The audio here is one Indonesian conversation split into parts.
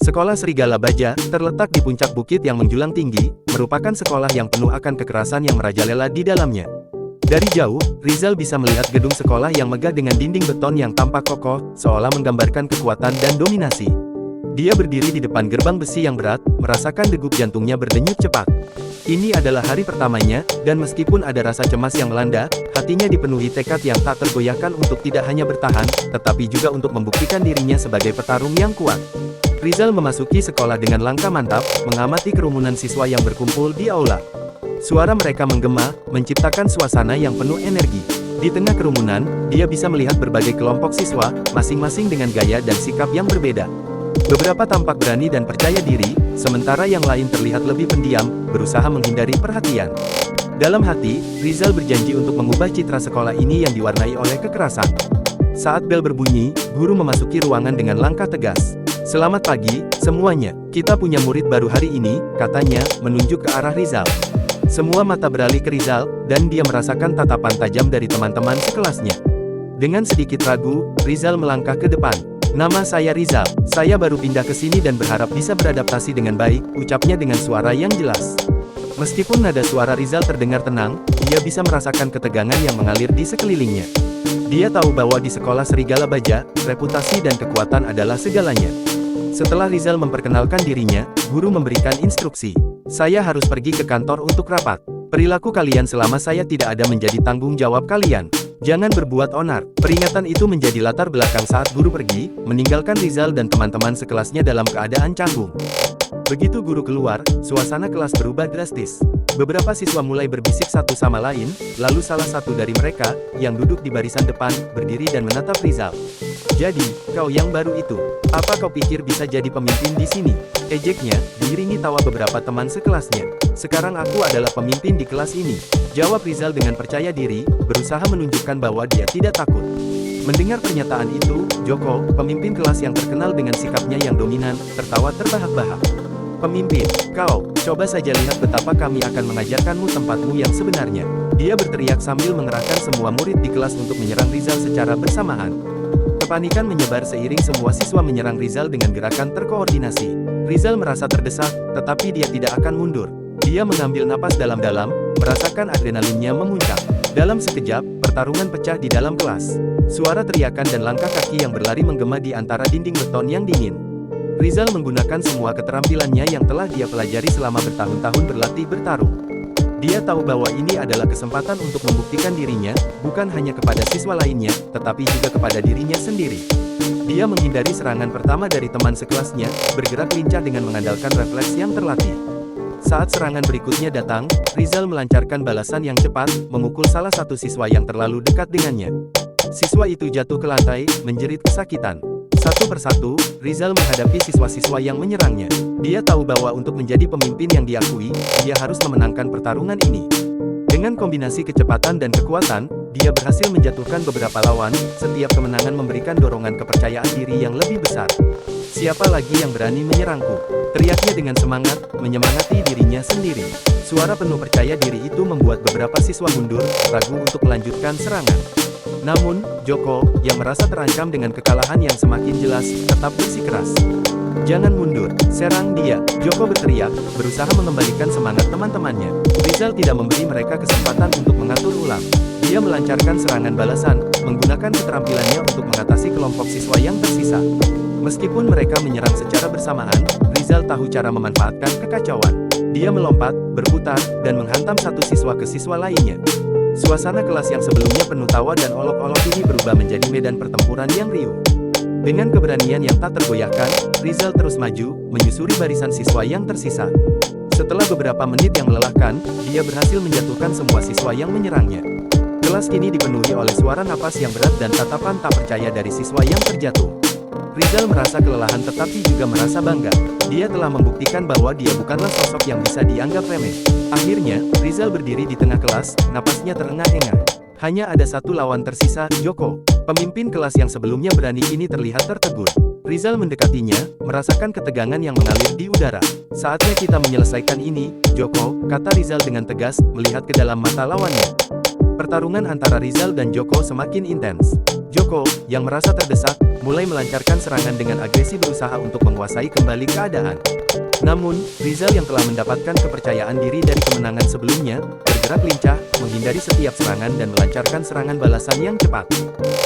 Sekolah Serigala Baja, terletak di puncak bukit yang menjulang tinggi, merupakan sekolah yang penuh akan kekerasan yang merajalela di dalamnya. Dari jauh, Rizal bisa melihat gedung sekolah yang megah dengan dinding beton yang tampak kokoh, seolah menggambarkan kekuatan dan dominasi. Dia berdiri di depan gerbang besi yang berat, merasakan degup jantungnya berdenyut cepat. Ini adalah hari pertamanya, dan meskipun ada rasa cemas yang melanda, hatinya dipenuhi tekad yang tak tergoyahkan untuk tidak hanya bertahan, tetapi juga untuk membuktikan dirinya sebagai petarung yang kuat. Rizal memasuki sekolah dengan langkah mantap, mengamati kerumunan siswa yang berkumpul di aula. Suara mereka menggema, menciptakan suasana yang penuh energi. Di tengah kerumunan, dia bisa melihat berbagai kelompok siswa, masing-masing dengan gaya dan sikap yang berbeda. Beberapa tampak berani dan percaya diri, sementara yang lain terlihat lebih pendiam, berusaha menghindari perhatian. Dalam hati, Rizal berjanji untuk mengubah citra sekolah ini yang diwarnai oleh kekerasan. Saat bel berbunyi, guru memasuki ruangan dengan langkah tegas. "Selamat pagi, semuanya. Kita punya murid baru hari ini," katanya, menunjuk ke arah Rizal. Semua mata beralih ke Rizal, dan dia merasakan tatapan tajam dari teman-teman sekelasnya. Dengan sedikit ragu, Rizal melangkah ke depan. "Nama saya Rizal. Saya baru pindah ke sini dan berharap bisa beradaptasi dengan baik," ucapnya dengan suara yang jelas. Meskipun nada suara Rizal terdengar tenang, dia bisa merasakan ketegangan yang mengalir di sekelilingnya. Dia tahu bahwa di sekolah Serigala Baja, reputasi dan kekuatan adalah segalanya. Setelah Rizal memperkenalkan dirinya, guru memberikan instruksi. "Saya harus pergi ke kantor untuk rapat. Perilaku kalian selama saya tidak ada menjadi tanggung jawab kalian. Jangan berbuat onar." Peringatan itu menjadi latar belakang saat guru pergi, meninggalkan Rizal dan teman-teman sekelasnya dalam keadaan canggung. Begitu guru keluar, suasana kelas berubah drastis. Beberapa siswa mulai berbisik satu sama lain, lalu salah satu dari mereka, yang duduk di barisan depan, berdiri dan menatap Rizal. "Jadi, kau yang baru itu. Apa kau pikir bisa jadi pemimpin di sini?" ejeknya, diiringi tawa beberapa teman sekelasnya. "Sekarang aku adalah pemimpin di kelas ini," jawab Rizal dengan percaya diri, berusaha menunjukkan bahwa dia tidak takut. Mendengar pernyataan itu, Joko, pemimpin kelas yang terkenal dengan sikapnya yang dominan, tertawa terbahak-bahak. "Pemimpin, kau, coba saja lihat betapa kami akan mengajarkanmu tempatmu yang sebenarnya." Dia berteriak sambil mengerahkan semua murid di kelas untuk menyerang Rizal secara bersamaan. Kepanikan menyebar seiring semua siswa menyerang Rizal dengan gerakan terkoordinasi. Rizal merasa terdesak, tetapi dia tidak akan mundur. Dia mengambil napas dalam-dalam, merasakan adrenalinnya memuncak. Dalam sekejap, pertarungan pecah di dalam kelas. Suara teriakan dan langkah kaki yang berlari menggema di antara dinding beton yang dingin. Rizal menggunakan semua keterampilannya yang telah dia pelajari selama bertahun-tahun berlatih bertarung. Dia tahu bahwa ini adalah kesempatan untuk membuktikan dirinya, bukan hanya kepada siswa lainnya, tetapi juga kepada dirinya sendiri. Dia menghindari serangan pertama dari teman sekelasnya, bergerak lincah dengan mengandalkan refleks yang terlatih. Saat serangan berikutnya datang, Rizal melancarkan balasan yang cepat, memukul salah satu siswa yang terlalu dekat dengannya. Siswa itu jatuh ke lantai, menjerit kesakitan. Satu persatu, Rizal menghadapi siswa-siswa yang menyerangnya. Dia tahu bahwa untuk menjadi pemimpin yang diakui, dia harus memenangkan pertarungan ini. Dengan kombinasi kecepatan dan kekuatan, dia berhasil menjatuhkan beberapa lawan. Setiap kemenangan memberikan dorongan kepercayaan diri yang lebih besar. "Siapa lagi yang berani menyerangku?" teriaknya dengan semangat, menyemangati dirinya sendiri. Suara penuh percaya diri itu membuat beberapa siswa mundur, ragu untuk melanjutkan serangan. Namun, Joko, yang merasa terancam dengan kekalahan yang semakin jelas, tetap bersikeras. "Jangan mundur, serang dia!" Joko berteriak, berusaha mengembalikan semangat teman-temannya. Rizal tidak memberi mereka kesempatan untuk mengatur ulang. Dia melancarkan serangan balasan, menggunakan keterampilannya untuk mengatasi kelompok siswa yang tersisa. Meskipun mereka menyerang secara bersamaan, Rizal tahu cara memanfaatkan kekacauan. Dia melompat, berputar, dan menghantam satu siswa ke siswa lainnya. Suasana kelas yang sebelumnya penuh tawa dan olok-olok ini berubah menjadi medan pertempuran yang riuh. Dengan keberanian yang tak tergoyahkan, Rizal terus maju, menyusuri barisan siswa yang tersisa. Setelah beberapa menit yang melelahkan, dia berhasil menjatuhkan semua siswa yang menyerangnya. Kelas kini dipenuhi oleh suara napas yang berat dan tatapan tak percaya dari siswa yang terjatuh. Rizal merasa kelelahan tetapi juga merasa bangga. Dia telah membuktikan bahwa dia bukanlah sosok yang bisa dianggap remeh. Akhirnya, Rizal berdiri di tengah kelas, napasnya terengah-engah. Hanya ada satu lawan tersisa, Joko. Pemimpin kelas yang sebelumnya berani kini terlihat tertegun. Rizal mendekatinya, merasakan ketegangan yang mengalir di udara. "Saatnya kita menyelesaikan ini, Joko," kata Rizal dengan tegas, melihat ke dalam mata lawannya. Pertarungan antara Rizal dan Joko semakin intens. Joko, yang merasa terdesak, mulai melancarkan serangan dengan agresi berusaha untuk menguasai kembali keadaan. Namun, Rizal yang telah mendapatkan kepercayaan diri dari kemenangan sebelumnya, bergerak lincah, menghindari setiap serangan dan melancarkan serangan balasan yang cepat.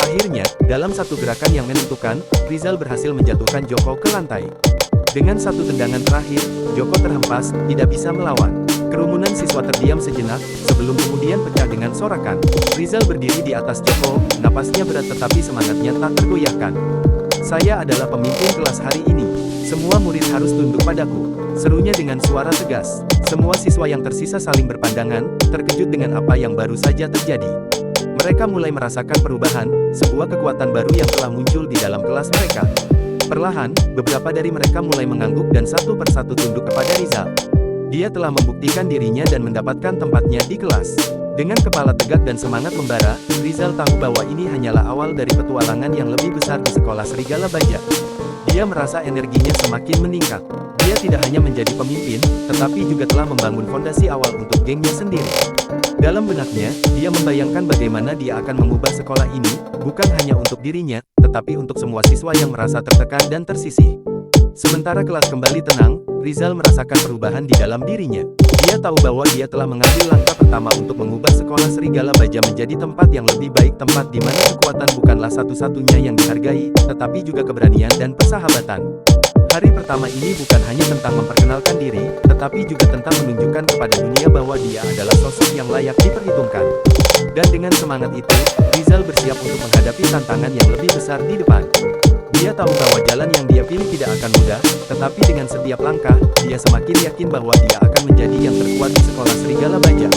Akhirnya, dalam satu gerakan yang menentukan, Rizal berhasil menjatuhkan Joko ke lantai. Dengan satu tendangan terakhir, Joko terhempas, tidak bisa melawan. Kerumunan siswa terdiam sejenak, sebelum kemudian pecah dengan sorakan. Rizal berdiri di atas Joko, napasnya berat tetapi semangatnya tak tergoyahkan. "Saya adalah pemimpin kelas hari ini. Semua murid harus tunduk padaku," serunya dengan suara tegas. Semua siswa yang tersisa saling berpandangan, terkejut dengan apa yang baru saja terjadi. Mereka mulai merasakan perubahan, sebuah kekuatan baru yang telah muncul di dalam kelas mereka. Perlahan, beberapa dari mereka mulai mengangguk dan satu persatu tunduk kepada Rizal. Dia telah membuktikan dirinya dan mendapatkan tempatnya di kelas. Dengan kepala tegak dan semangat membara, Rizal tahu bahwa ini hanyalah awal dari petualangan yang lebih besar di sekolah Serigala Baja. Dia merasa energinya semakin meningkat. Dia tidak hanya menjadi pemimpin, tetapi juga telah membangun fondasi awal untuk gengnya sendiri. Dalam benaknya, dia membayangkan bagaimana dia akan mengubah sekolah ini, bukan hanya untuk dirinya, tetapi untuk semua siswa yang merasa tertekan dan tersisih. Sementara kelas kembali tenang, Rizal merasakan perubahan di dalam dirinya. Dia tahu bahwa dia telah mengambil langkah pertama untuk mengubah sekolah Serigala Baja menjadi tempat yang lebih baik, tempat di mana kekuatan bukanlah satu-satunya yang dihargai, tetapi juga keberanian dan persahabatan. Hari pertama ini bukan hanya tentang memperkenalkan diri, tetapi juga tentang menunjukkan kepada dunia bahwa dia adalah sosok yang layak diperhitungkan. Dan dengan semangat itu, Rizal bersiap untuk menghadapi tantangan yang lebih besar di depan. Dia tahu bahwa jalan yang dia pilih tidak akan mudah, tetapi dengan setiap langkah, dia semakin yakin bahwa dia akan menjadi yang terkuat di sekolah Serigala Baja.